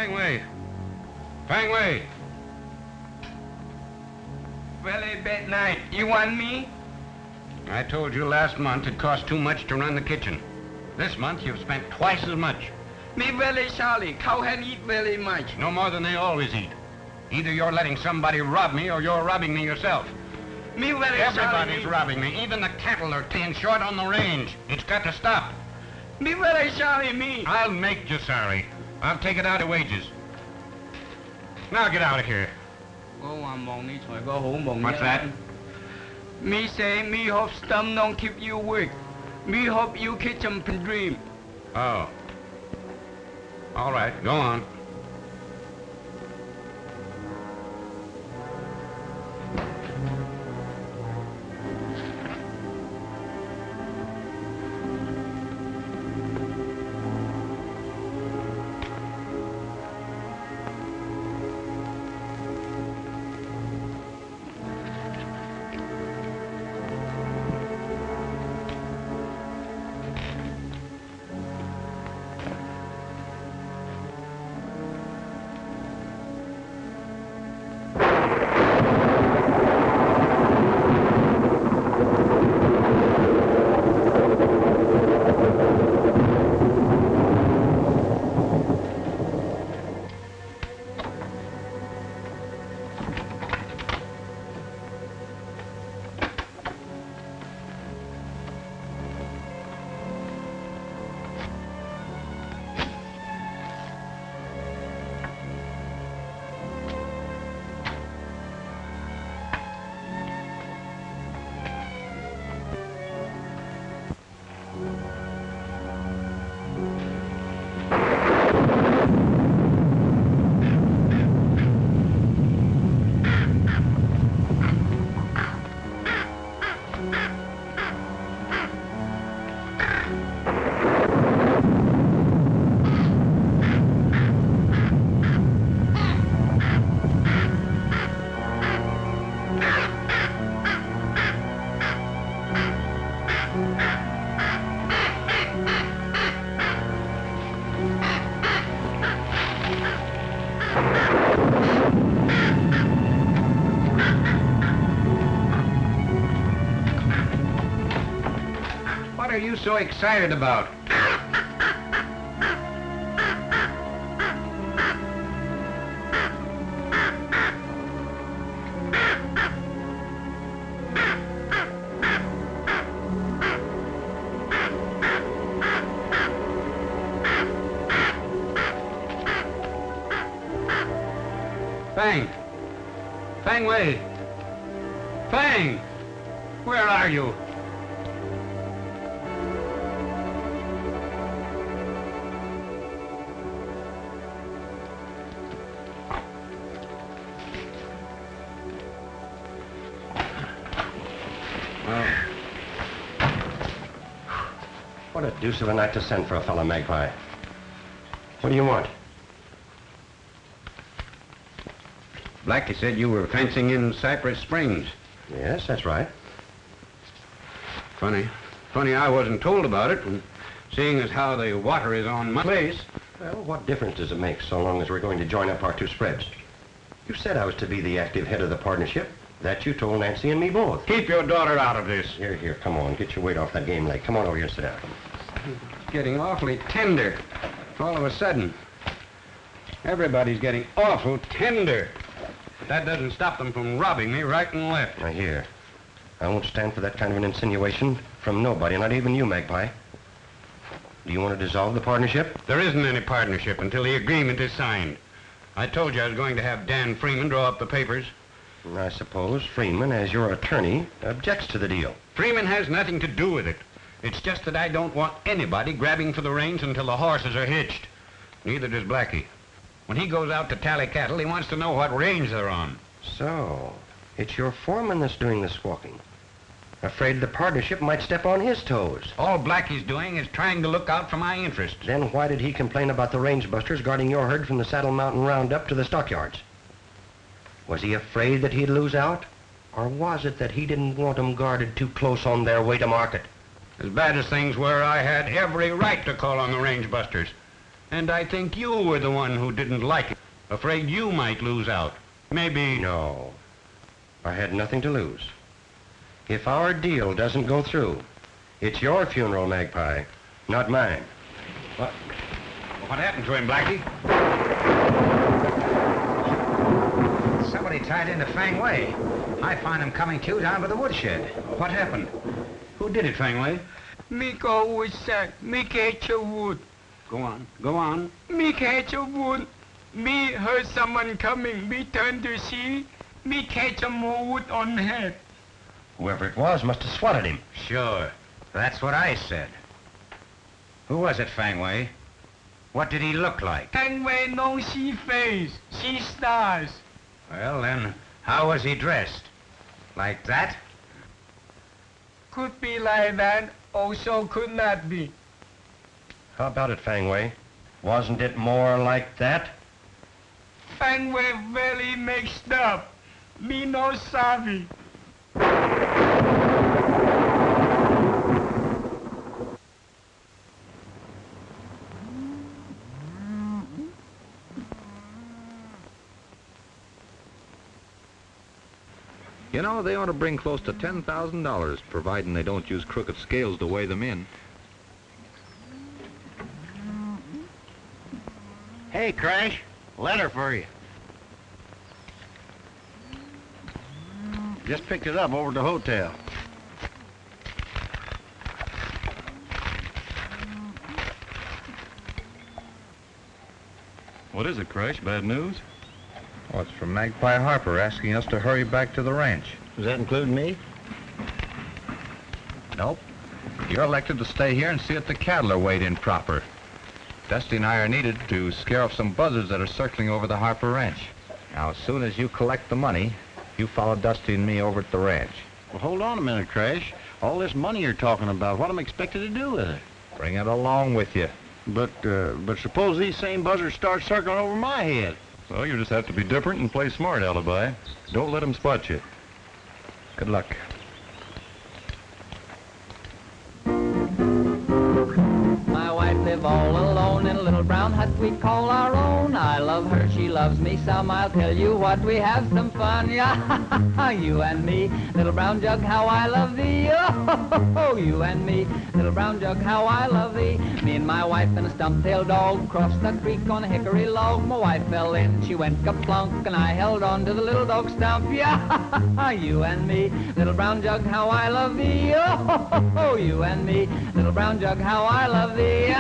Fang Wei! Fang Wei! Very bad night. You want me? I told you last month it cost too much to run the kitchen. This month you've spent twice as much. Me very sorry. Cow can eat very much. No more than they always eat. Either you're letting somebody rob me or you're robbing me yourself. Me very Everybody's sorry. robbing me. Even the cattle are staying short on the range. It's got to stop. Me very sorry, me. I'll make you sorry. I'll take it out of wages. Now get out of here. What's that? Me say me hope stomach don't keep you weak. Me hope you catch them dream. Oh. All right, go on. What are you so excited about? Fang! Fang Wei! Fang! Where are you? What a deuce of a night to send for a fellow, Magpie. What do you want? Blackie said you were fencing in Cypress Springs. Yes, that's right. Funny I wasn't told about it, and seeing as how the water is on my place. Well, what difference does it make so long as we're going to join up our two spreads? You said I was to be the active head of the partnership. That you told Nancy and me both. Keep your daughter out of this. Here, come on. Get your weight off that game leg. Come on over here and sit down. It's getting awfully tender. All of a sudden. Everybody's getting awful tender. But that doesn't stop them from robbing me right and left. Now, here. I won't stand for that kind of an insinuation from nobody, not even you, Magpie. Do you want to dissolve the partnership? There isn't any partnership until the agreement is signed. I told you I was going to have Dan Freeman draw up the papers. I suppose Freeman, as your attorney, objects to the deal. Freeman has nothing to do with it. It's just that I don't want anybody grabbing for the reins until the horses are hitched. Neither does Blackie. When he goes out to tally cattle, he wants to know what range they're on. So, it's your foreman that's doing the squawking. Afraid the partnership might step on his toes. All Blackie's doing is trying to look out for my interests. Then why did he complain about the range busters guarding your herd from the Saddle Mountain Roundup to the stockyards? Was he afraid that he'd lose out? Or was it that he didn't want them guarded too close on their way to market? As bad as things were, I had every right to call on the range busters. And I think you were the one who didn't like it, afraid you might lose out. Maybe... No. I had nothing to lose. If our deal doesn't go through, it's your funeral, Magpie, not mine. What happened to him, Blackie? Somebody tied into Fang Wei. I found him coming to down by the woodshed. What happened? Who did it, Fang Wei? Me go with sack. Me catch a wood. Go on. Go on. Me catch a wood. Me heard someone coming. Me turn to see. Me catch a more wood on head. Whoever it was must have swatted him. Sure. That's what I said. Who was it, Fang Wei? What did he look like? Fang Wei no see face. See stars. Well, then, how was he dressed? Like that? Could be like that. Also could not be. How about it, Fang Wei? Wasn't it more like that? Fang Wei very mixed up. Me no savvy. You know, they ought to bring close to $10,000, providing they don't use crooked scales to weigh them in. Hey, Crash, letter for you. Just picked it up over at the hotel. What is it, Crash? Bad news? Oh, it's from Magpie Harper asking us to hurry back to the ranch. Does that include me? Nope. You're elected to stay here and see that the cattle are weighed in proper. Dusty and I are needed to scare off some buzzards that are circling over the Harper Ranch. Now, as soon as you collect the money, you follow Dusty and me over at the ranch. Well, hold on a minute, Crash. All this money you're talking about, what am I expected to do with it? Bring it along with you. But suppose these same buzzards start circling over my head. Well, you just have to be different and play smart, Alibi. Don't let them spot you. Good luck. My wife live all alone in a little brown hut we call our own. I love her, she loves me some. I'll tell you what, we have some fun. Yeah, you and me, little brown jug, how I love thee. Oh, you and me, little brown jug, how I love thee. Me and my wife and a stump-tailed dog crossed the creek on a hickory log. My wife fell in, she went ka-plunk, and I held on to the little dog stump. Yeah, you and me, little brown jug, how I love thee. Oh, you and me, little brown jug, how I love thee.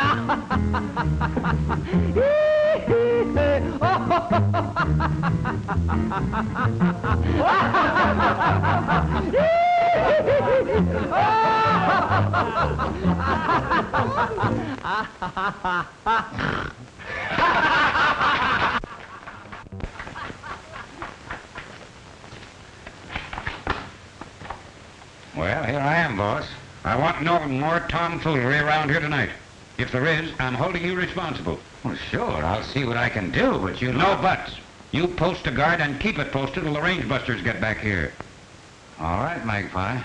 Well, here I am, boss. I want no more tomfoolery around here tonight. If there is, I'm holding you responsible. Well, sure, I'll see what I can do, but you No know... buts. You post a guard and keep it posted till the range busters get back here. All right, Magpie.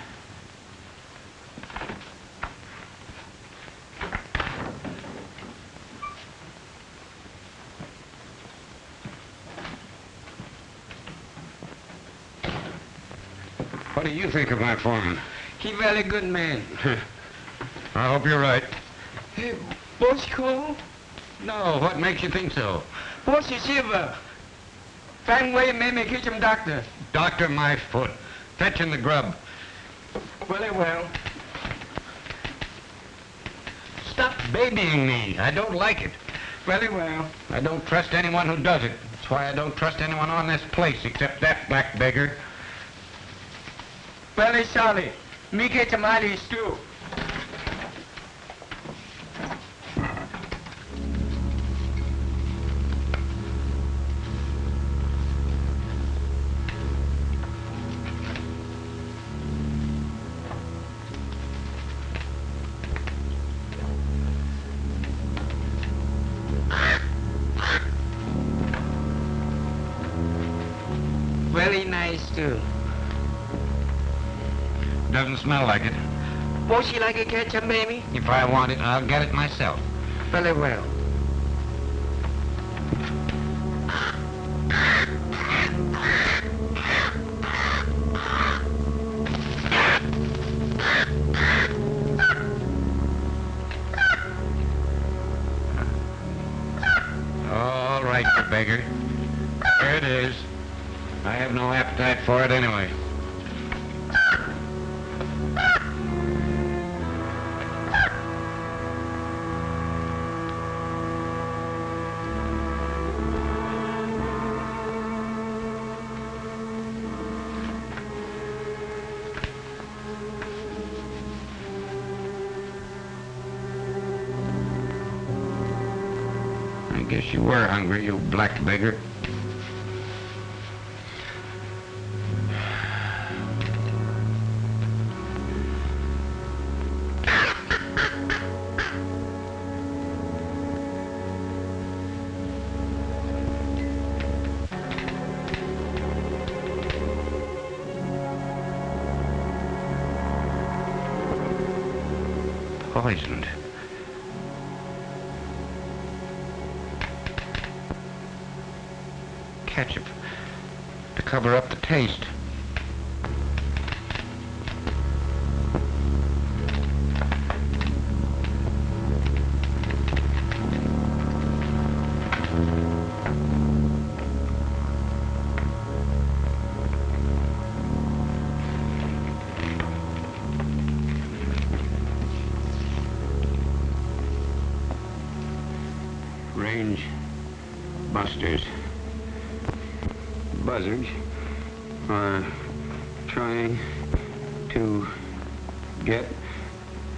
What do you think of my foreman? He very good man. I hope you're right. Hey, boss call? No, what makes you think so? Boss is silver. Fang Wei made me catch him, doctor. Doctor my foot. Fetching the grub. Very well. Stop babying me. I don't like it. Very well. I don't trust anyone who does it. That's why I don't trust anyone on this place except that black beggar. Very sorry. Me catch him Alice too. Very nice too. Doesn't smell like it. Boss, you like a ketchup, baby? If I want it, I'll get it myself. Very well. beggar. There it is. I have no appetite for it anyway. I guess you were hungry, you black beggar. Poisoned. Ketchup to cover up the taste. Range busters. Buzzards are trying to get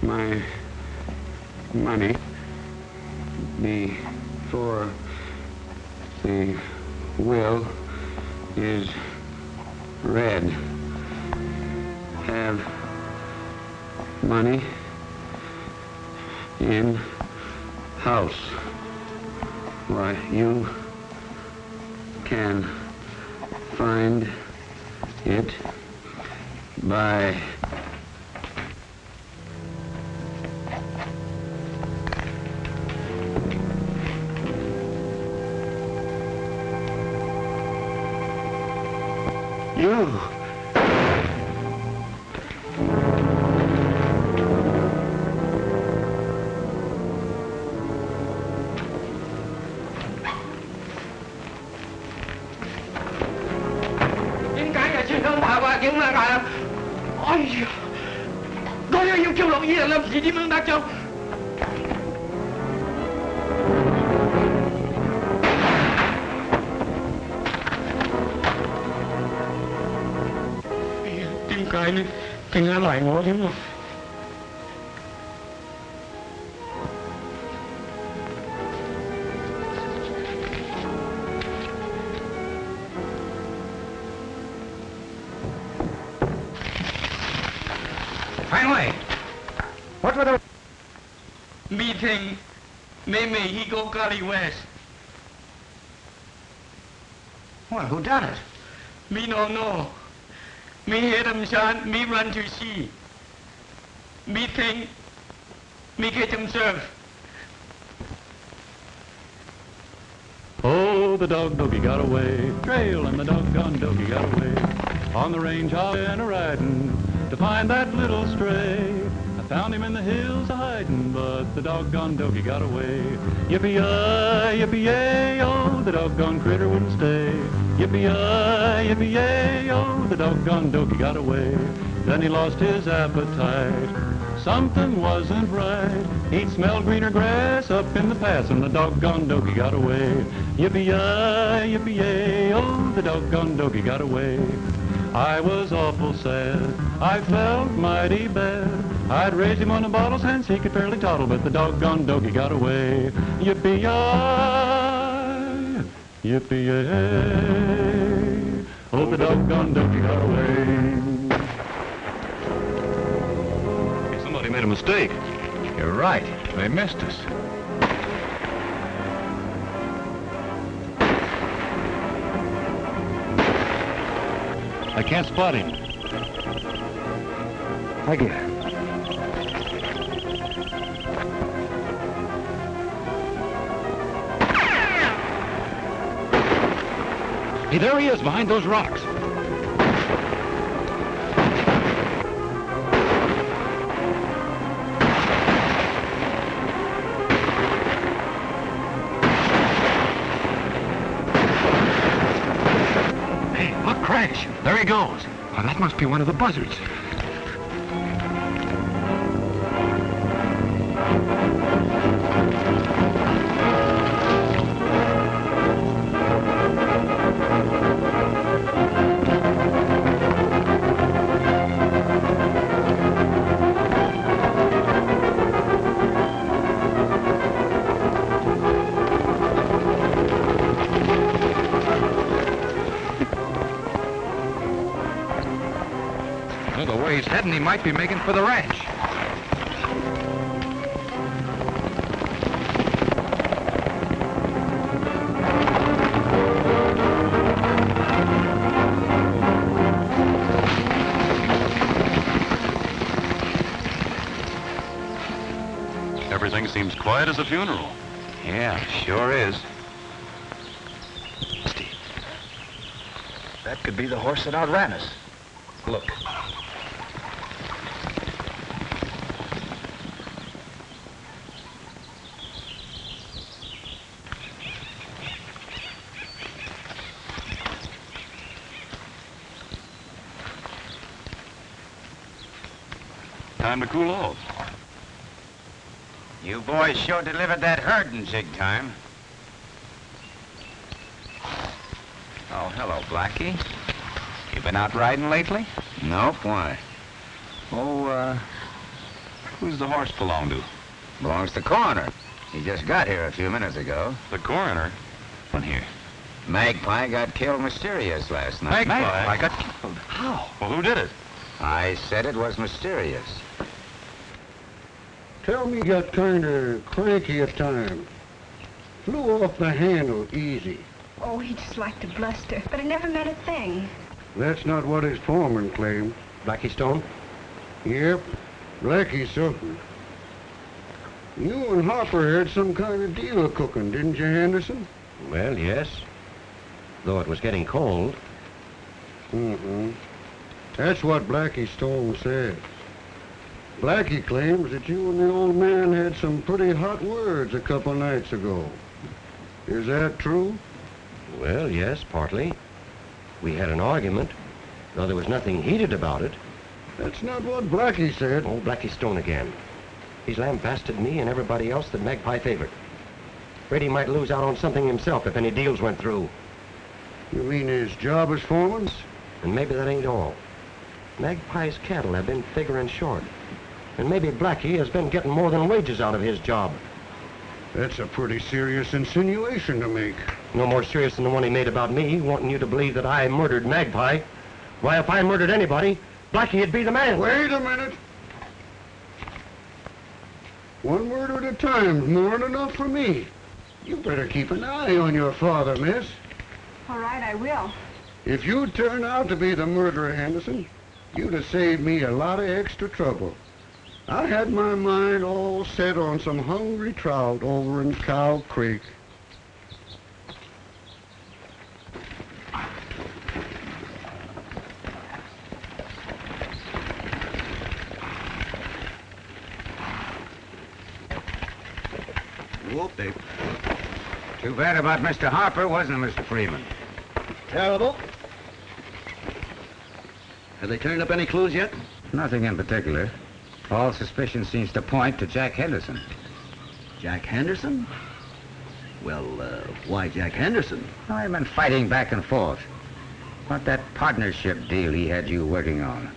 my money before the will is read. Have money in house. Why, you can find it by you. Chuyện là cả ôi có yêu kêu lộn gì là làm gì đi mương đã châu tìm cái này cái ngã loại ngó thế mà Finally! What were the... Meeting Meme Higo Gully West. Well, who done it? Me no know. Me hear them chant, me run to see. Me think, me get them serve. Oh, the doggy got away, trail and the doggone doggy got away. On the range I've been a-riding to find that little stray. I found him in the hills a-hiding, but the doggone doggy got away. Yippee-yi, yippee-yay, oh, the doggone critter wouldn't stay. Yippee-yi, yippee-yay, oh, the doggone doggy got away. Then he lost his appetite. Something wasn't right. He'd smelled greener grass up in the pass, and the doggone doggy got away. Yippee-yi, yippee-yay, oh, the doggone doggy got away. I was awful sad. I felt mighty bad. I'd raised him on the bottles hence he could fairly toddle, but the doggone doggy got away. Yippee-yi, yippee-yay, oh, the doggone doggy got away. Somebody made a mistake. You're right. They missed us. I can't spot him. Thank you. Hey, there he is, behind those rocks. There he goes. Oh, that must be one of the buzzards. Well, the way he's heading, he might be making for the ranch. Everything seems quiet as a funeral. Yeah, sure is. That could be the horse that outran us. Look. Time to cool off. You boys sure delivered that herd in zig time. Oh, hello, Blackie. You been out riding lately? Nope, why? Oh, who's the horse belong to? Belongs to Coroner. He just got here a few minutes ago. The coroner? One here. Magpie got killed mysterious last night. Magpie got killed. How? Well, who did it? I said it was mysterious. Tell me, got kind of cranky at times. Flew off the handle easy. Oh, he just liked to bluster, but I never meant a thing. That's not what his foreman claimed. Blackie Stone? Yep, Blackie something. You and Harper had some kind of deal cooking, didn't you, Henderson? Well, yes. Though it was getting cold. Mm-hmm. That's what Blackie Stone said. Blackie claims that you and the old man had some pretty hot words a couple nights ago. Is that true? Well, yes, partly. We had an argument, though there was nothing heated about it. That's not what Blackie said. Oh, Blackie Stone again. He's lambasted me and everybody else that Magpie favored. Afraid he might lose out on something himself if any deals went through. You mean his job as foreman? And maybe that ain't all. Magpie's cattle have been figuring short. And maybe Blackie has been getting more than wages out of his job. That's a pretty serious insinuation to make. No more serious than the one he made about me, wanting you to believe that I murdered Magpie. Why, if I murdered anybody, Blackie'd be the man. Wait a minute. One word at a time's more than enough for me. You better keep an eye on your father, miss. All right, I will. If you'd turn out to be the murderer, Henderson, you'd have saved me a lot of extra trouble. I had my mind all set on some hungry trout over in Cow Creek. Whoop, Dave. Too bad about Mr. Harper, wasn't it, Mr. Freeman? Terrible. Have they turned up any clues yet? Nothing in particular. All suspicion seems to point to Jack Henderson. Jack Henderson? Well, why Jack Henderson? I've been fighting back and forth. What that partnership deal he had you working on.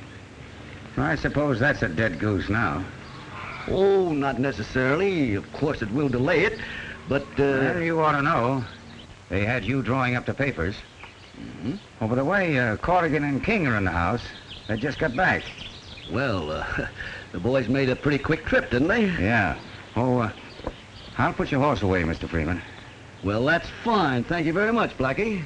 I suppose that's a dead goose now. Oh, not necessarily. Of course, it will delay it, but, Well, you ought to know. They had you drawing up the papers. Mm-hmm. Oh, by the way, Corrigan and King are in the house. They just got back. Well, the boys made a pretty quick trip, didn't they? Yeah. Oh, I'll put your horse away, Mr. Freeman. Well, that's fine. Thank you very much, Blackie.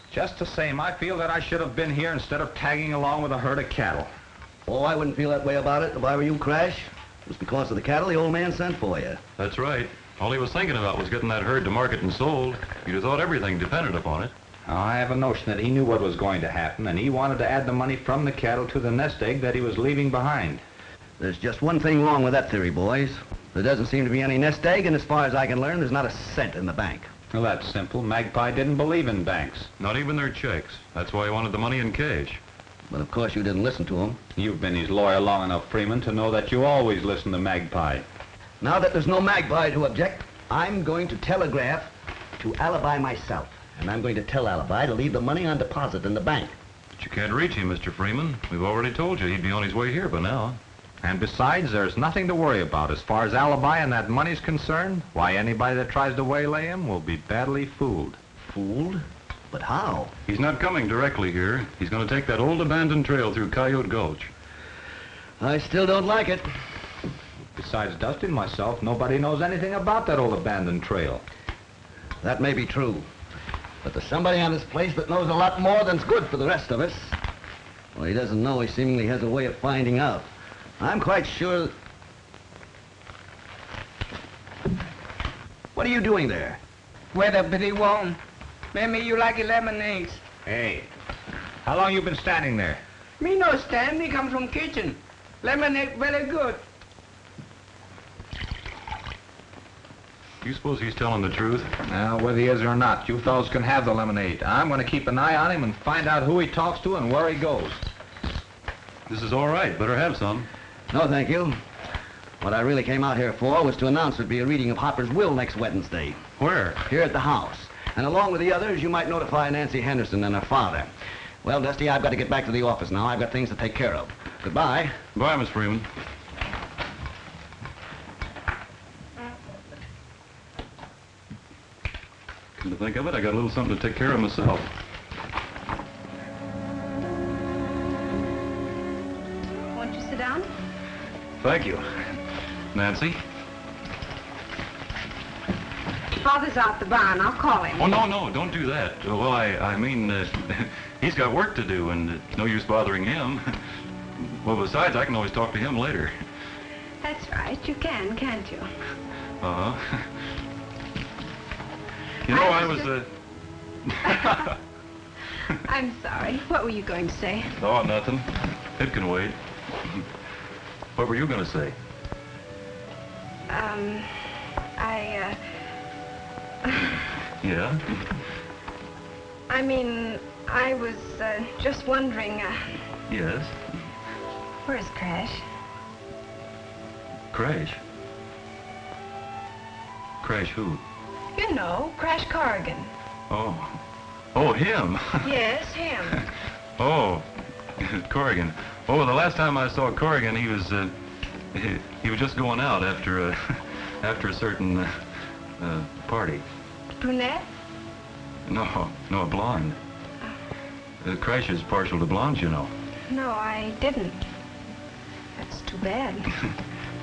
Just the same, I feel that I should have been here instead of tagging along with a herd of cattle. Oh, I wouldn't feel that way about it if I were you, Crash. It was because of the cattle the old man sent for you. That's right. All he was thinking about was getting that herd to market and sold. You'd have thought everything depended upon it. I have a notion that he knew what was going to happen, and he wanted to add the money from the cattle to the nest egg that he was leaving behind. There's just one thing wrong with that theory, boys. There doesn't seem to be any nest egg, and as far as I can learn, there's not a cent in the bank. Well, that's simple. Magpie didn't believe in banks. Not even their checks. That's why he wanted the money in cash. But of course you didn't listen to him. You've been his lawyer long enough, Freeman, to know that you always listen to Magpie. Now that there's no Magpie to object, I'm going to telegraph to Alibi myself. And I'm going to tell Alibi to leave the money on deposit in the bank. But you can't reach him, Mr. Freeman. We've already told you he'd be on his way here by now. And besides, there's nothing to worry about. As far as Alibi and that money's concerned, why, anybody that tries to waylay him will be badly fooled. Fooled? But how? He's not coming directly here. He's going to take that old abandoned trail through Coyote Gulch. I still don't like it. Besides Dusty and myself, nobody knows anything about that old abandoned trail. That may be true. But there's somebody on this place that knows a lot more than's good for the rest of us. Well, he doesn't know. He seemingly has a way of finding out. I'm quite sure... What are you doing there? Weather pretty warm. Maybe you like lemonade. Hey, how long you been standing there? Me no stand, me come from kitchen. Lemonade very good. You suppose he's telling the truth? Now, whether he is or not, you fellows can have the lemonade. I'm going to keep an eye on him and find out who he talks to and where he goes. This is all right. Better have some. No, thank you. What I really came out here for was to announce there'd be a reading of Hopper's will next Wednesday. Where? Here at the house. And along with the others, you might notify Nancy Henderson and her father. Well, Dusty, I've got to get back to the office now. I've got things to take care of. Goodbye. Bye, Miss Freeman. Come to think of it, I got a little something to take care of myself. Won't you sit down? Thank you. Nancy? Father's out the barn. I'll call him. Oh, no, don't do that. Well, I mean, he's got work to do, and no use bothering him. Well, besides, I can always talk to him later. That's right. You can, can't you? Uh-huh. You know, I was, I'm sorry. What were you going to say? Oh, nothing. It can wait. What were you going to say? Yeah? I mean, I was just wondering, Yes? where's Crash? Crash? Crash who? You know, Crash Corrigan. Oh. Oh, him? Yes, him. Oh, Corrigan. Oh, the last time I saw Corrigan, he was just going out after a certain party. Brunette? No, a blonde. Crash is partial to blondes, you know. No, I didn't. That's too bad.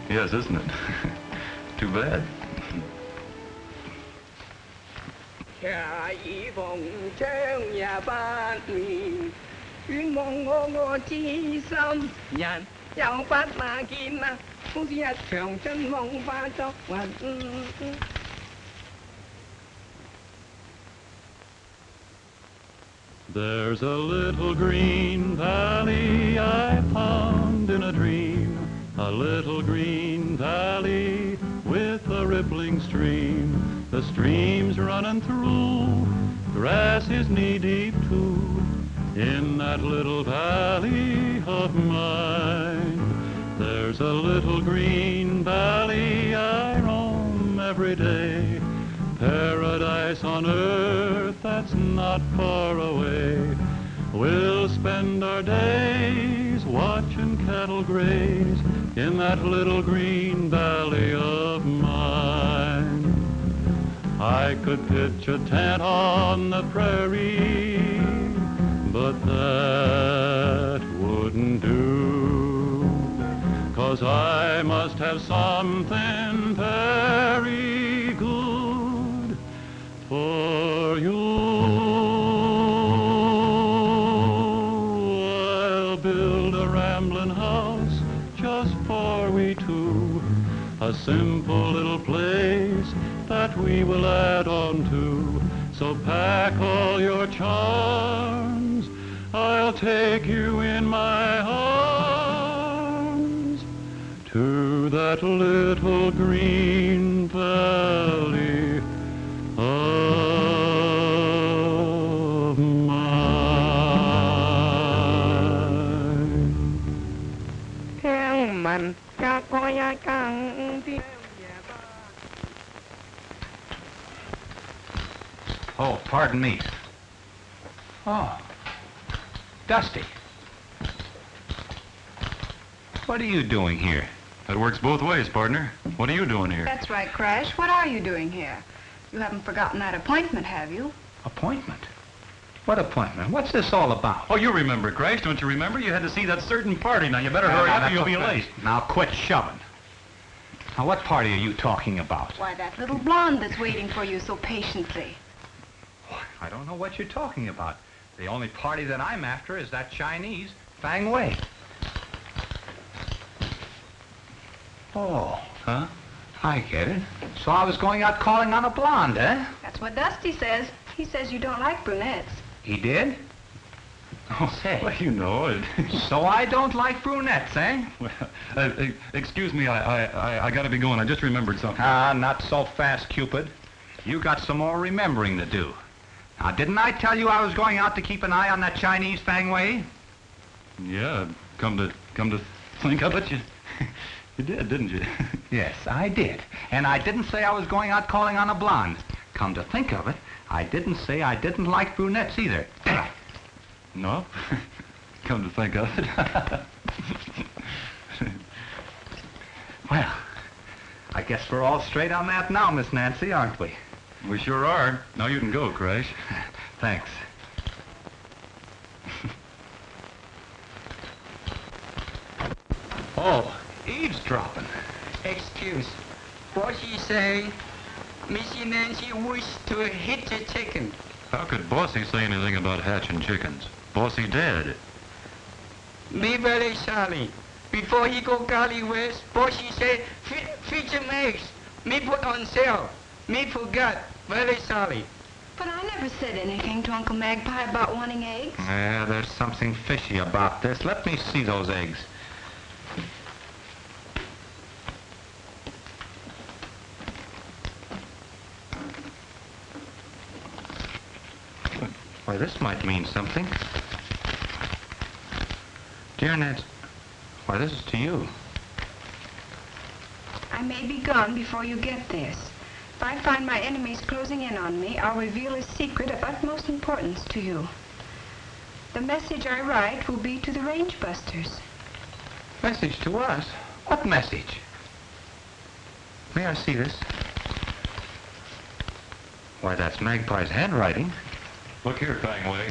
Yes, isn't it? Too bad. 下一风筝也把你，云梦我知心人，又不那見啊，好似一場春夢化作雲。There's a little green valley I found in a dream, a little green valley with a rippling stream. The stream's running through, grass is knee-deep too, in that little valley of mine. There's a little green valley I roam every day, paradise on earth that's not far away. We'll spend our days watching cattle graze in that little green valley of mine. I could pitch a tent on the prairie, but that wouldn't do, 'cause I must have something very good for you. I'll build a rambling house just for we two, a simple little place that we will add on to, So pack all your charms, I'll take you in my arms to that little green valley of mine. Theo mình cho coi ai cần đi. Oh, pardon me. Oh, Dusty. What are you doing here? That works both ways, partner. What are you doing here? That's right, Crash. What are you doing here? You haven't forgotten that appointment, have you? Appointment? What appointment? What's this all about? Oh, you remember, Crash, don't you remember? You had to see that certain party. Now, you better hurry up or you'll be late. Now, quit shoving. Now, what party are you talking about? Why, that little blonde that's waiting for you so patiently. I don't know what you're talking about. The only party that I'm after is that Chinese, Fang Wei. Oh, huh? I get it. So I was going out calling on a blonde, eh? That's what Dusty says. He says you don't like brunettes. He did? Oh, say. Well, you know it. So I don't like brunettes, eh? Well, excuse me, I gotta be going. I just remembered something. Ah, not so fast, Cupid. You got some more remembering to do. Now, didn't I tell you I was going out to keep an eye on that Chinese Fang Wei? Yeah, come to think of it, you did, didn't you? Yes, I did. And I didn't say I was going out calling on a blonde. Come to think of it, I didn't say I didn't like brunettes either, did I? No? Come to think of it. Well, I guess we're all straight on that now, Miss Nancy, aren't we? We sure are. Now you can go, Crash. Thanks. Oh, eavesdropping. Excuse. What she say? Missy Nancy wished to hit the chicken. How could Bossy say anything about hatching chickens? Bossy dead. Be very sorry. Before he go Gully West, Bossy say, feed some eggs. Me put on sale. Me forgot. Very sorry. But I never said anything to Uncle Magpie about wanting eggs. Yeah, there's something fishy about this. Let me see those eggs. Why, this might mean something. Dear Nancy, why, this is to you. I may be gone before you get this. If I find my enemies closing in on me, I'll reveal a secret of utmost importance to you. The message I write will be to the range busters. Message to us? What message? May I see this? Why, that's Magpie's handwriting. Look here, Fang Wei.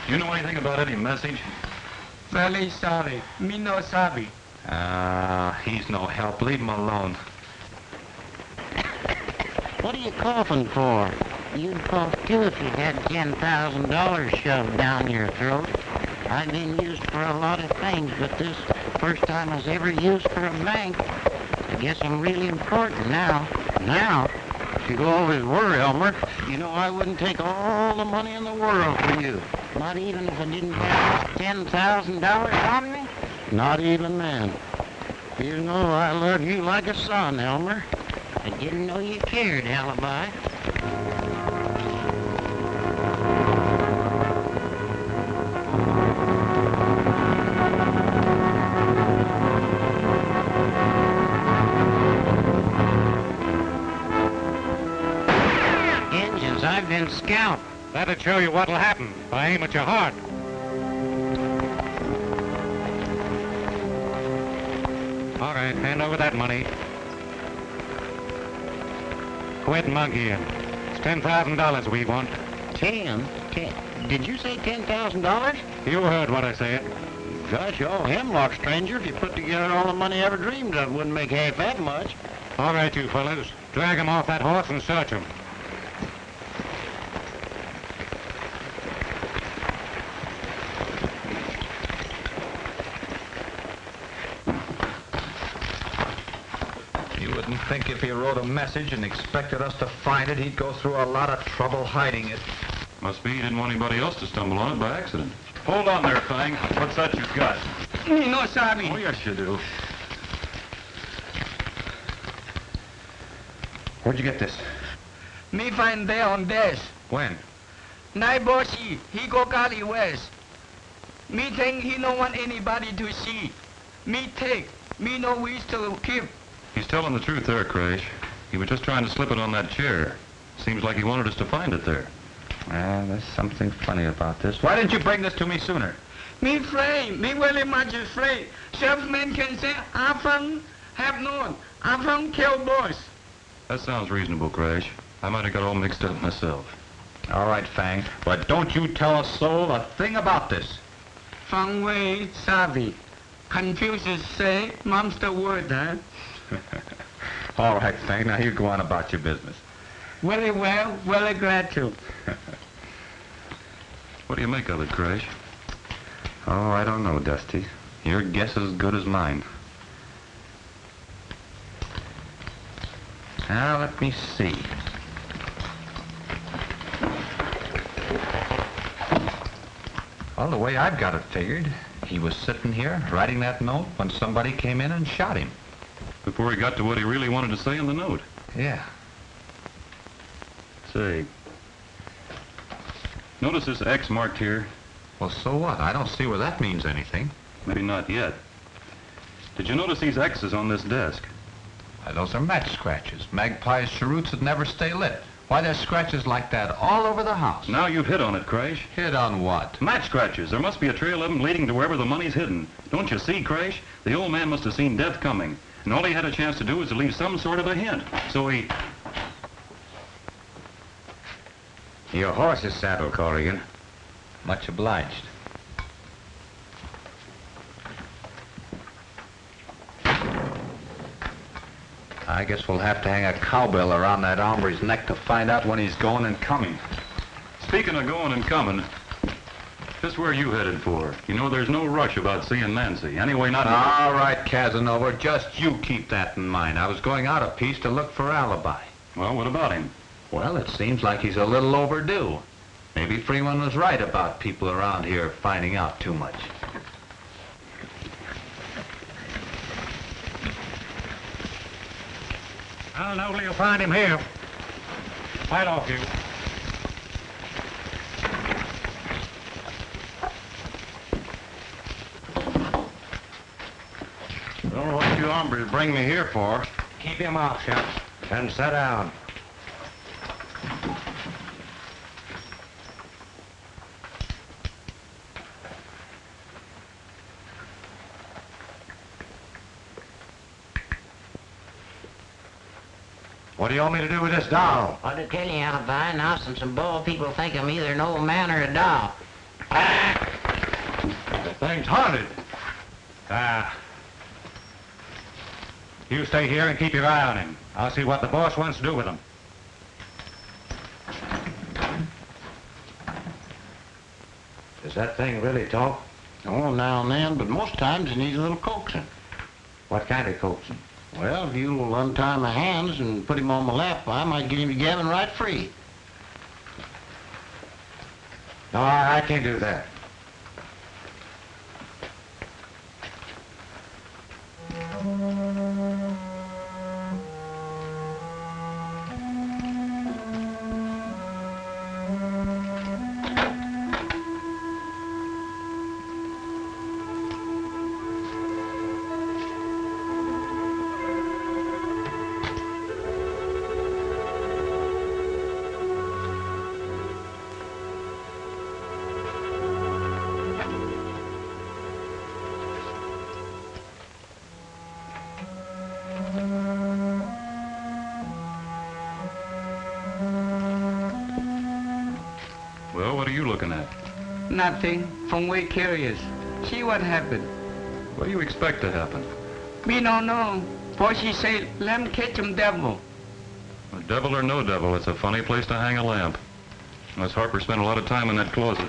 You know anything about any message? Very sorry. Me no sabi. He's no help. Leave him alone. What are you coughing for? You'd cough too if you had $10,000 shoved down your throat. I've been used for a lot of things, but this is the first time I was ever used for a bank. I guess I'm really important now. Now? You always were, Elmer. You know I wouldn't take all the money in the world for you. Not even if I didn't have $10,000 on me? Not even then. You know I love you like a son, Elmer. I didn't know you cared, Alibi. Injuns, I've been scalped. That'll show you what'll happen if I aim at your heart. All right, hand over that money. Quit monkeying. It's $10,000 we want. Ten? Did you say $10,000? You heard what I said. Gosh, you're a hemlock stranger. If you put together all the money I ever dreamed of, wouldn't make half that much. All right, you fellas. Drag him off that horse and search him. You would Didn't think if he wrote a message and expected us to find it, he'd go through a lot of trouble hiding it. Must be he didn't want anybody else to stumble on it by accident. Hold on there, Fang. What's that you've got? Me no sabi. Oh, yes, you do. Where'd you get this? Me find there on desk. When? Night bossy, he go Gully West. Me think he don't want anybody to see. Me take. Me no wish to keep. He's telling the truth there, Crash. He was just trying to slip it on that chair. Seems like he wanted us to find it there. Well, there's something funny about this. Why didn't you bring this to me sooner? Me afraid. Me very much afraid. Sheriffman can say, I'm from have known. I'm from cowboys. That sounds reasonable, Crash. I might have got all mixed up myself. All right, Fang, but don't you tell a soul a thing about this. Fang Wei savvy. Confucius say, mom's the word, huh? All right, Fang, now you go on about your business. Very well, very glad to. What do you make of it, Crash? Oh, I don't know, Dusty. Your guess is as good as mine. Now, let me see. Well, the way I've got it figured, he was sitting here writing that note when somebody came in and shot him. Before he got to what he really wanted to say in the note. Yeah. Say, notice this X marked here? Well, so what? I don't see where that means anything. Maybe not yet. Did you notice these X's on this desk? Why, those are match scratches. Magpie's cheroots that never stay lit. Why, there's scratches like that all over the house. Now you've hit on it, Crash. Hit on what? Match scratches. There must be a trail of them leading to wherever the money's hidden. Don't you see, Crash? The old man must have seen death coming. And all he had a chance to do was to leave some sort of a hint. So he... Your horse is saddled, Corrigan. Much obliged. I guess we'll have to hang a cowbell around that hombre's neck to find out when he's going and coming. Speaking of going and coming, just where you headed for? You know there's no rush about seeing Nancy. Anyway, not... All right, Casanova, just you keep that in mind. I was going out a piece to look for Alibi. Well, what about him? Well, it seems like he's a little overdue. Maybe Freeman was right about people around here finding out too much. I'll know you'll find him here. Right off, you. Don't know what you hombres bring me here for. Keep him off, Sheriff. And sit down. What do you want me to do with this doll? What to tell you, Alibi, now since some bald people think I'm either an old man or a doll. The thing's haunted. You stay here and keep your eye on him. I'll see what the boss wants to do with him. Does that thing really talk? Oh, now and then, but most times it needs a little coaxing. What kind of coaxing? Well, if you'll untie my hands and put him on my lap, I might get him to gabbing right free. No, I can't do that. Well, what are you looking at? Nothing. From way curious. See what happened. What do you expect to happen? Me don't know. For she say, let him catch him devil. Well, devil or no devil, it's a funny place to hang a lamp. Unless Harper spent a lot of time in that closet.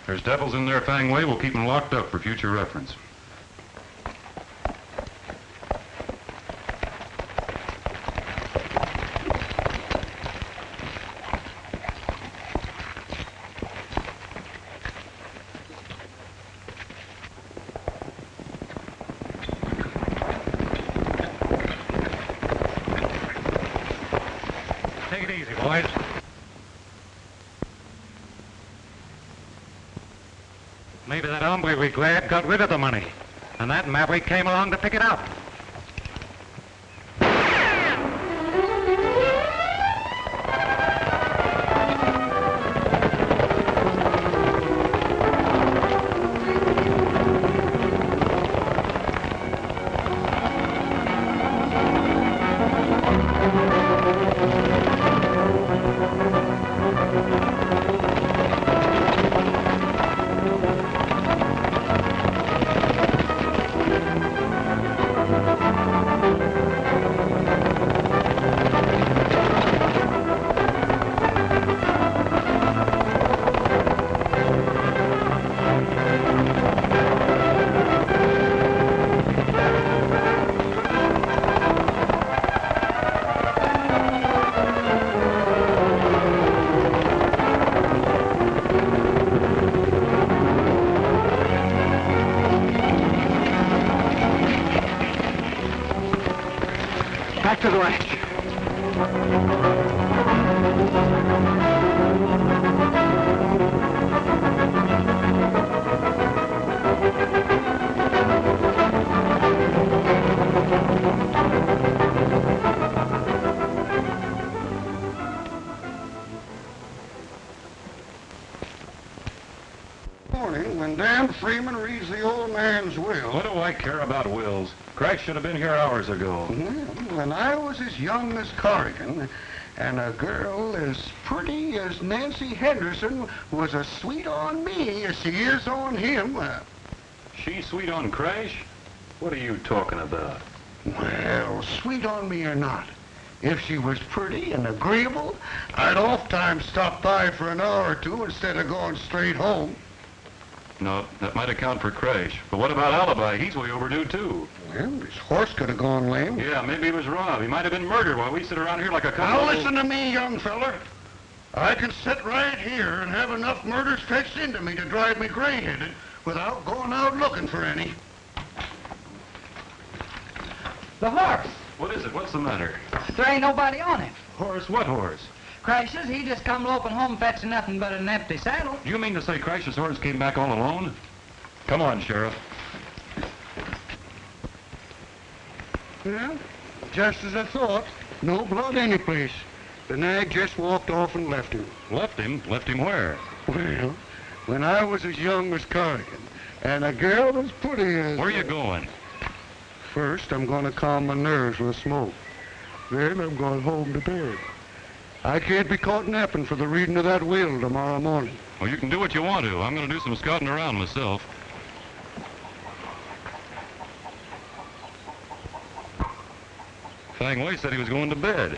There's devils in there, Fang Wei. We'll keep them locked up for future reference. boys. Maybe that hombre we grabbed got rid of the money, and that maverick came along to pick it up. Back to the ranch. Morning, when Dan Freeman reads the old man's will. What do I care about wills? Crash should have been here hours ago. When I was as young as Corrigan, and a girl as pretty as Nancy Henderson was as sweet on me as she is on him. She's sweet on Crash? What are you talking about? Well, sweet on me or not, if she was pretty and agreeable, I'd oft-times stop by for an hour or two instead of going straight home. No, that might account for Crash. But what about Alibi? He's way overdue, too. Well, his horse could have gone lame. Yeah, maybe he was robbed. He might have been murdered while we sit around here like a couple Now of... listen to me, young feller. I can sit right here and have enough murders fetched into me to drive me gray-headed without going out looking for any. The horse. What is it? What's the matter? There ain't nobody on it. Horse? What horse? Crashes, he just come loping home fetching nothing but an empty saddle. Do you mean to say Crash's horse came back all alone? Come on, Sheriff. Yeah, just as I thought. No blood anyplace. The nag just walked off and left him. Left him? Left him where? Well, when I was as young as Corrigan, and a girl as pretty as... Where you going? First, I'm going to calm my nerves with a smoke. Then I'm going home to bed. I can't be caught napping for the reading of that will tomorrow morning. Well, you can do what you want to. I'm going to do some scouting around myself. Fang Wei said he was going to bed.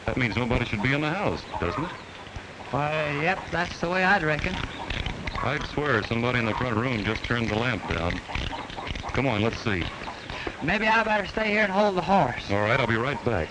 That means nobody should be in the house, doesn't it? Why, yep, that's the way I'd reckon. I'd swear somebody in the front room just turned the lamp down. Come on, let's see. Maybe I better stay here and hold the horse. All right, I'll be right back.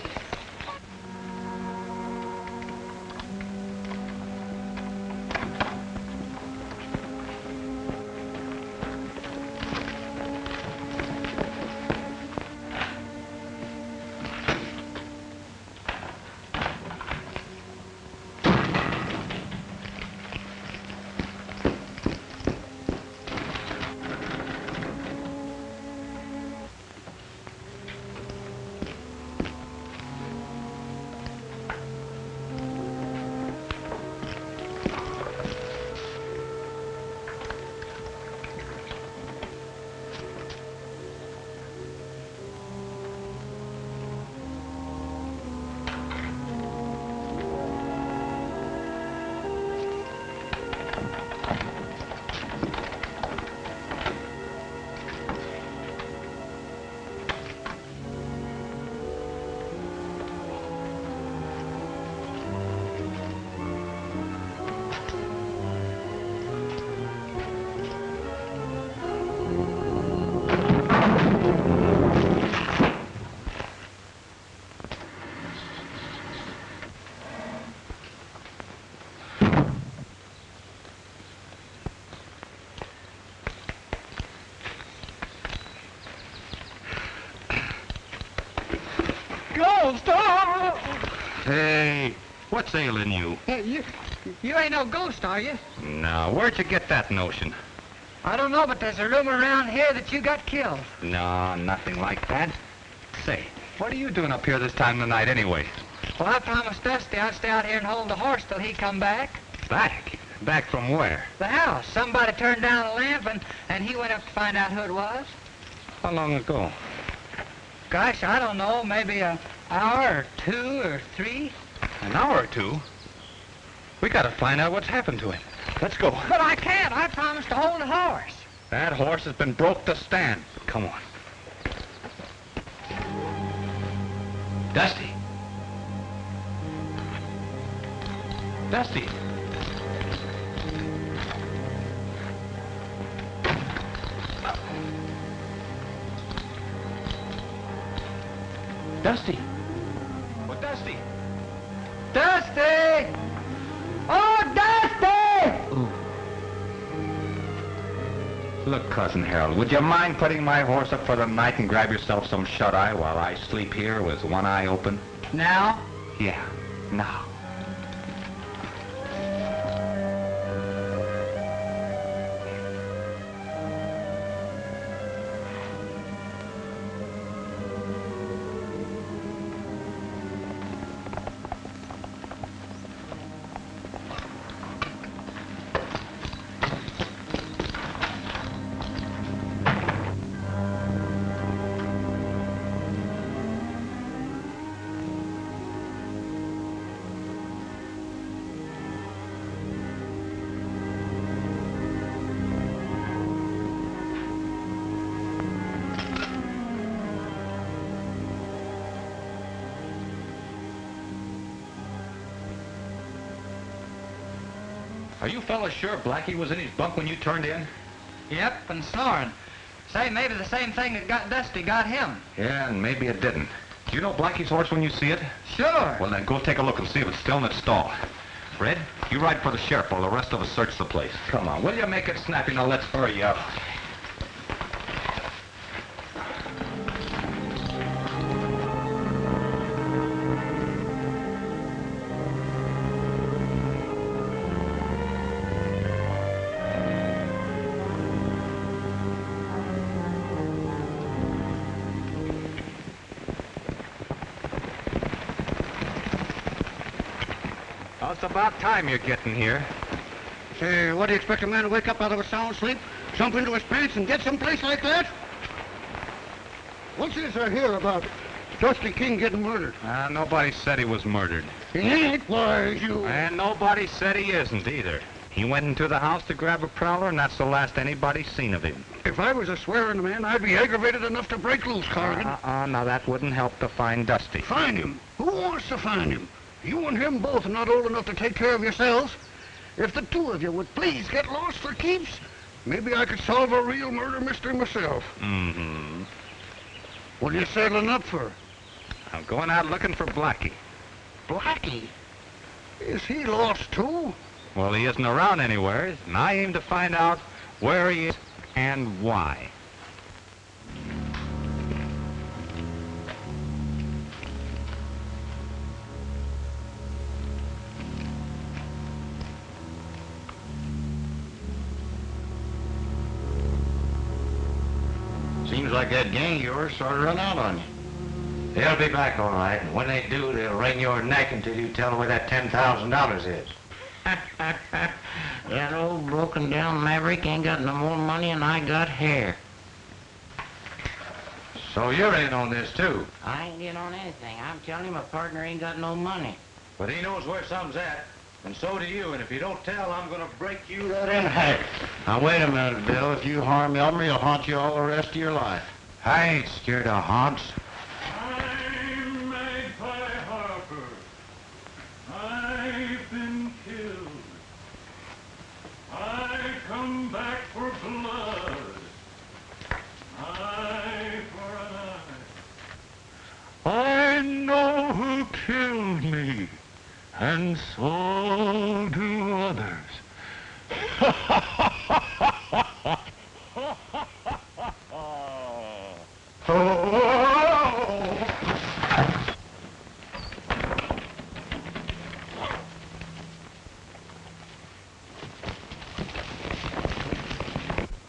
Hey, What's ailing you? Hey, you ain't no ghost, are you? No, where'd you get that notion? I don't know, but there's a rumor around here that you got killed. No, nothing like that. Say, what are you doing up here this time of night anyway? Well, I promised Dusty I'd stay out here and hold the horse till he come back. Back? Back from where? The house. Somebody turned down a lamp, and he went up to find out who it was. How long ago? Gosh, I don't know, maybe an hour or 2 or 3. An hour or 2? We gotta find out what's happened to him. Let's go. But I can't. I promised to hold the horse. That horse has been broke to stand. Come on. Dusty. Dusty. Dusty. Well, Dusty. Dusty! Oh, Dusty! Ooh. Look, Cousin Harold, would you mind putting my horse up for the night and grab yourself some shut-eye while I sleep here with one eye open? Now? Yeah, now. Are you fellas sure Blackie was in his bunk when you turned in? Yep, and snoring. Say, maybe the same thing that got Dusty got him. Yeah, and maybe it didn't. Do you know Blackie's horse when you see it? Sure. Well, then go take a look and see if it's still in its stall. Fred, you ride for the sheriff while the rest of us search the place. Come on, will you make it snappy? Now let's hurry up. Well, it's about time you're getting here. Say, what do you expect a man to wake up out of a sound sleep, jump into his pants, and get someplace like that? What's this I hear about Dusty King getting murdered? Nobody said he was murdered. He ain't, why, you... And nobody said he isn't either. He went into the house to grab a prowler, and that's the last anybody's seen of him. If I was a swearing man, I'd be aggravated enough to break loose, Corrigan. Now that wouldn't help to find Dusty. Find him? Who wants to find him? You and him both are not old enough to take care of yourselves. If the two of you would please get lost for keeps, maybe I could solve a real murder mystery myself. Mm-hmm. What are you settling up for? I'm going out looking for Blackie. Blackie? Is he lost too? Well, he isn't around anywhere, and I aim to find out where he is and why. Seems like that gang of yours sort of run out on you. They'll be back all right, and when they do, they'll wring your neck until you tell them where that $10,000 is. That old broken down maverick ain't got no more money than I got hair. So you're in on this, too. I ain't in on anything. I'm telling you my partner ain't got no money. But he knows where some's at, and so do you, and if you don't tell, I'm gonna break you right in half. Now, wait a minute, Bill. If you harm Elmer, he'll haunt you all the rest of your life. I ain't scared of haunts. I'm Magpie Harper. I've been killed. I come back for blood. Eye for an eye. I know who killed me, and so do others.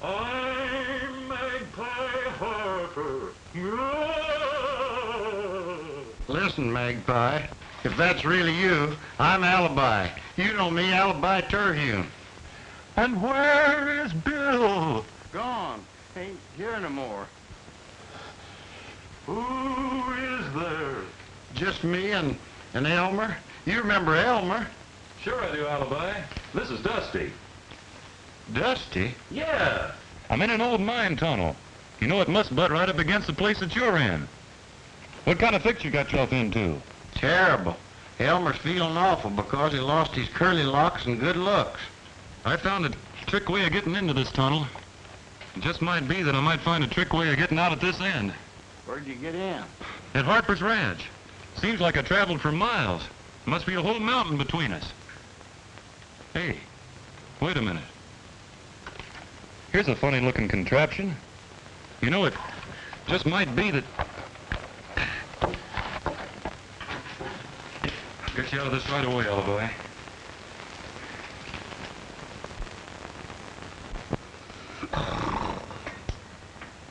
I'm Magpie Harper. Listen, Magpie, if that's really you, I'm Alibi. You know me, Alibi Terhune. And where is Bill? Gone. Ain't here no more. Who is there? Just me and Elmer. You remember Elmer? Sure I do, Alibi. This is Dusty. Dusty? Yeah. I'm in an old mine tunnel. You know, it must butt right up against the place that you're in. What kind of fix you got yourself into? Terrible. Elmer's feeling awful because he lost his curly locks and good looks. I found a trick way of getting into this tunnel. It just might be that I might find a trick way of getting out at this end. Where'd you get in? At Harper's Ranch. Seems like I traveled for miles. Must be a whole mountain between us. Hey, wait a minute. Here's a funny-looking contraption. You know, it just might be that... I'll get you out of this right away, Alibi.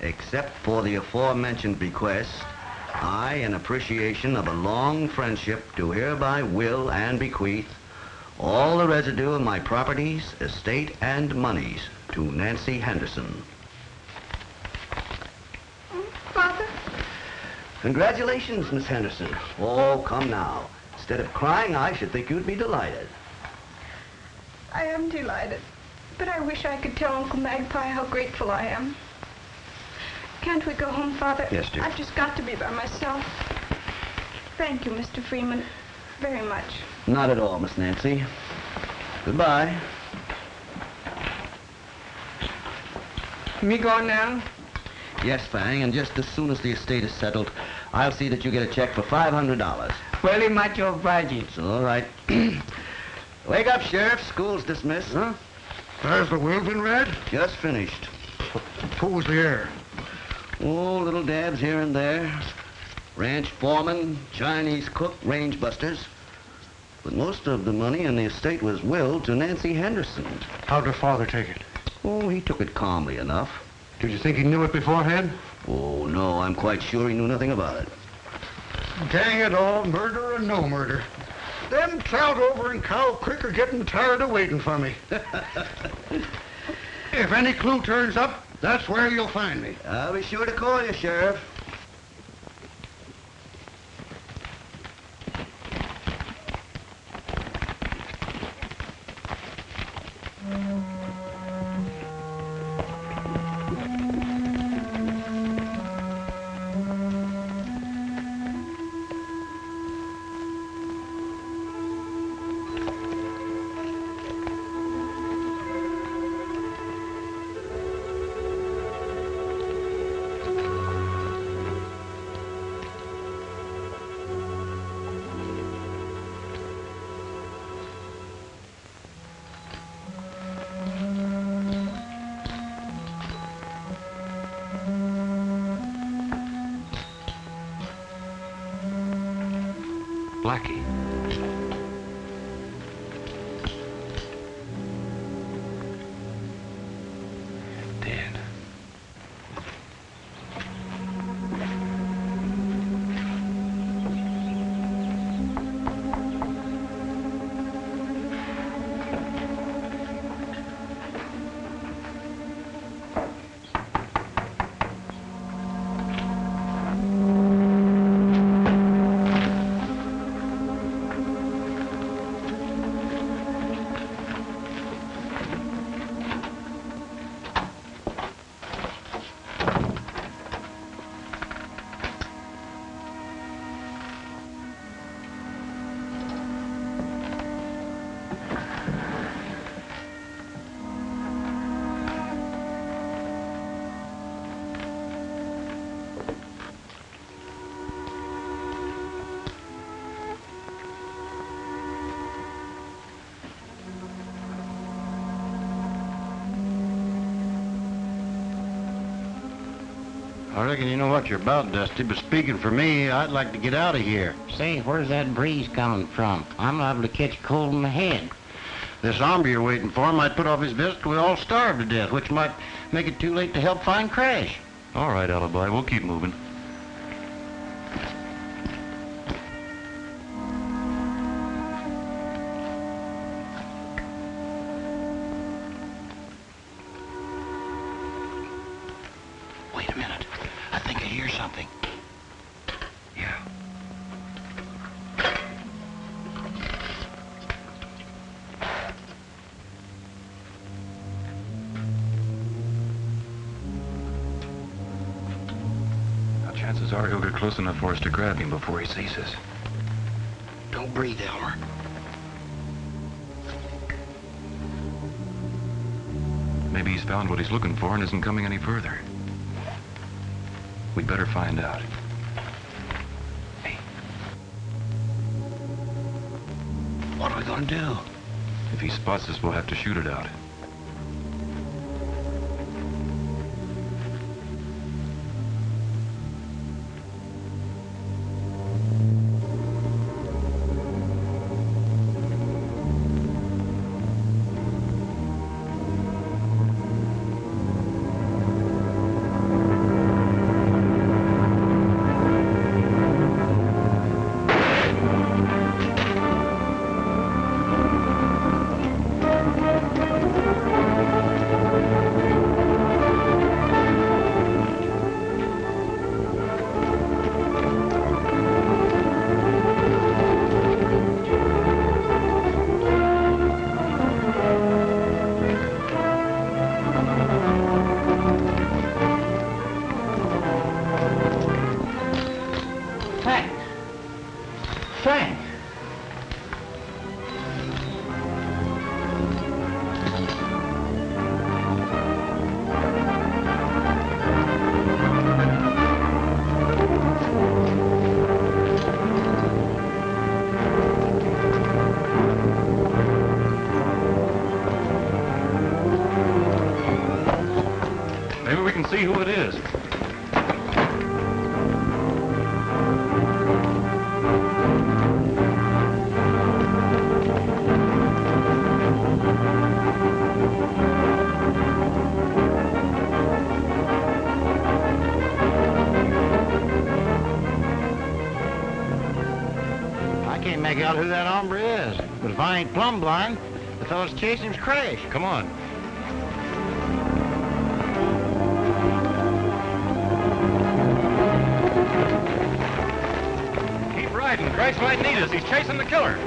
Except for the aforementioned bequest, I, in appreciation of a long friendship, do hereby will and bequeath all the residue of my properties, estate, and monies to Nancy Henderson. Father? Congratulations, Miss Henderson. Oh, come now. Instead of crying, I should think you'd be delighted. I am delighted, but I wish I could tell Uncle Magpie how grateful I am. Can't we go home, Father? Yes, dear. I've just got to be by myself. Thank you, Mr. Freeman, very much. Not at all, Miss Nancy. Goodbye. Me going now? Yes, Fang, and just as soon as the estate is settled, I'll see that you get a check for $500. Very much obliged. It's all right. Wake up, Sheriff. School's dismissed. Huh? Has the will been read? Just finished. Who's the heir? Oh, little dabs here and there. Ranch foreman, Chinese cook, range busters. But most of the money in the estate was willed to Nancy Henderson. How'd her father take it? Oh, he took it calmly enough. Did you think he knew it beforehand? Oh, no, I'm quite sure he knew nothing about it. Dang it all, murder or no murder. Them trout over in Cow Creek are getting tired of waiting for me. If any clue turns up, that's where you'll find me. I'll be sure to call you, Sheriff. Blackie. Dead. I reckon you know what you're about, Dusty, but speaking for me, I'd like to get out of here. Say, where's that breeze coming from? I'm liable to catch cold in the head. This hombre you're waiting for might put off his visit till we all starve to death, which might make it too late to help find Crash. All right, Alibi, we'll keep moving. Wait a minute. I think I hear something. Yeah. Now, chances are he'll get close enough for us to grab him before he sees us. Don't breathe, Elmer. Maybe he's found what he's looking for and isn't coming any further. We'd better find out. Hey. What are we gonna do? If he spots us, we'll have to shoot it out. See who it is. I can't make out who that hombre is, but if I ain't plumb blind, the fellow's chasing him's Crash. Come on. Crash might need us. He's chasing the killer.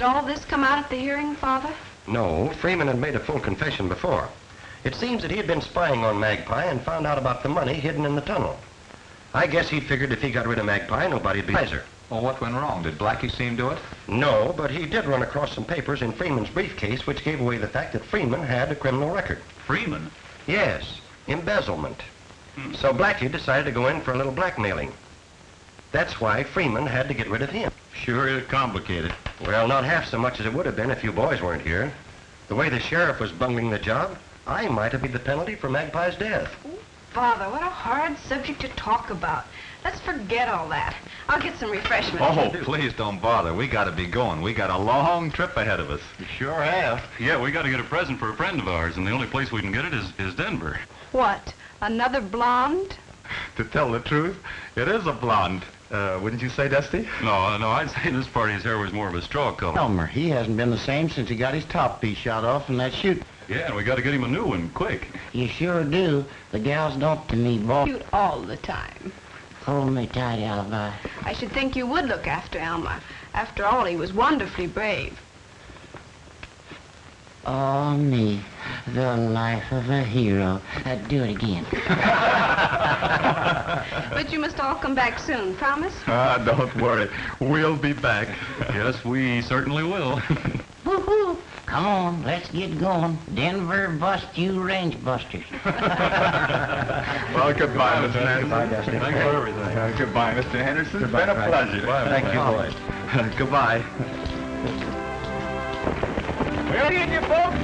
all this come out at the hearing, Father? No, Freeman had made a full confession before. It seems that he had been spying on Magpie and found out about the money hidden in the tunnel. I guess he figured if he got rid of Magpie, nobody'd be wiser. Well, what went wrong? Did Blackie see him do it? No, but he did run across some papers in Freeman's briefcase which gave away the fact that Freeman had a criminal record. Freeman? Yes, embezzlement. So Blackie decided to go in for a little blackmailing. That's why Freeman had to get rid of him. Sure is complicated. Well, not half so much as it would have been if you boys weren't here. The way the sheriff was bungling the job, I might have been the penalty for Magpie's death. Father, what a hard subject to talk about. Let's forget all that. I'll get some refreshments. Oh, please don't bother. We gotta be going. We got a long trip ahead of us. You sure have. Yeah, we gotta get a present for a friend of ours, and the only place we can get it is Denver. What? Another blonde? To tell the truth, it is a blonde. Wouldn't you say, Dusty? No, I'd say this party's hair was more of a straw color. Elmer, he hasn't been the same since he got his top piece shot off in that shoot. Yeah, and we got to get him a new one, quick. You sure do. The gals don't to me, boy. Shoot all the time. Hold me tight, Alibi. I should think you would look after Elmer. After all, he was wonderfully brave. Oh, me, the life of a hero. Do it again. But you must all come back soon, promise? Don't worry. We'll be back. Yes, we certainly will. Woo-hoo! Come on, let's get going. Denver bust you range busters. Well, goodbye, Mr. Henderson. Goodbye, Dusty. Thanks for everything. Goodbye, Mr. Henderson. Goodbye, It's been a Frank. pleasure. Bye, Thank you, boys. Goodbye. We'll get you, folks.